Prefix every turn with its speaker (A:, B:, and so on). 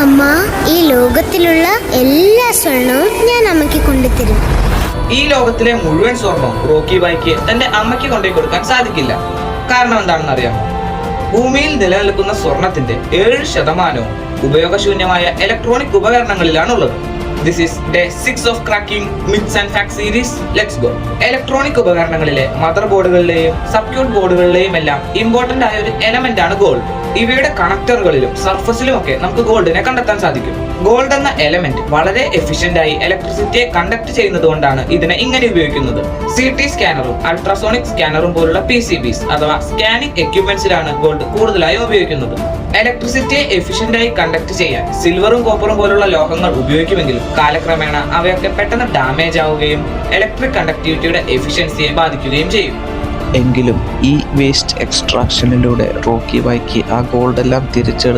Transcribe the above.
A: അമ്മ, ഈ ലോകത്തിലുള്ള എല്ലാ സ്വർണവും ഞാൻ അമ്മയ്ക്ക് കൊണ്ടുതരും.
B: ഈ ലോകത്തിലെ മുഴുവൻ സ്വർണവും റോക്കി ബായിക്ക് തന്റെ അമ്മയ്ക്ക് കൊണ്ടുപോയി കൊടുക്കാൻ സാധിക്കില്ല. കാരണം എന്താണെന്ന് അറിയാമോ? ഭൂമിയിൽ നിലനിൽക്കുന്ന സ്വർണത്തിന്റെ 7% ഉപയോഗശൂന്യമായ electronic ഉപകരണങ്ങളിലാണുള്ളത്. This is day 6 of cracking myths and facts series. Let's go. Electronic ഉപകരണങ്ങളിലെ മദർ ബോർഡുകളിലെയും സർക്യൂട്ട് ബോർഡുകളിലെയും എല്ലാം ഇമ്പോർട്ടന്റ് ആയ ഒരു എലമെന്റ് ആണ് ഗോൾഡ്. ഇവയുടെ കണക്ടറുകളിലും സർഫസിലും ഒക്കെ നമുക്ക് ഗോൾഡിനെ കണ്ടെത്താൻ സാധിക്കും. ഗോൾഡ് എന്ന എലമെന്റ് വളരെ എഫിഷ്യന്റ് ആയി ഇലക്ട്രിസിറ്റിയെ കണ്ടക്ട് ചെയ്യുന്നത് കൊണ്ടാണ് ഇതിനെ ഇങ്ങനെ ഉപയോഗിക്കുന്നത്. CT സ്കാനറും അൾട്രാസോണിക് സ്കാനറും പോലുള്ള PCBs അഥവാ സ്കാനിംഗ് എക്യുപ്മെന്റ്സിലാണ് ഗോൾഡ് കൂടുതലായും ഉപയോഗിക്കുന്നത്. ഇലക്ട്രിസിറ്റിയെ എഫിഷ്യന്റ് ആയി കണ്ടക്ട് ചെയ്യാൻ സിൽവറും കോപ്പറും പോലുള്ള ലോഹങ്ങൾ ഉപയോഗിക്കുമെങ്കിലും കാലക്രമേണ അവയൊക്കെ പെട്ടെന്ന് ഡാമേജ് ആവുകയും ഇലക്ട്രിക് കണ്ടക്ടിവിറ്റിയുടെ എഫിഷ്യൻസിയെ ബാധിക്കുകയും ചെയ്യും.
C: എങ്കിലും ഈ വേസ്റ്റ് എക്സ്ട്രാക്ഷനിലൂടെ റോക്കി ബായിക്ക് ആ ഗോൾഡെല്ലാം തിരിച്ചെടുത്ത്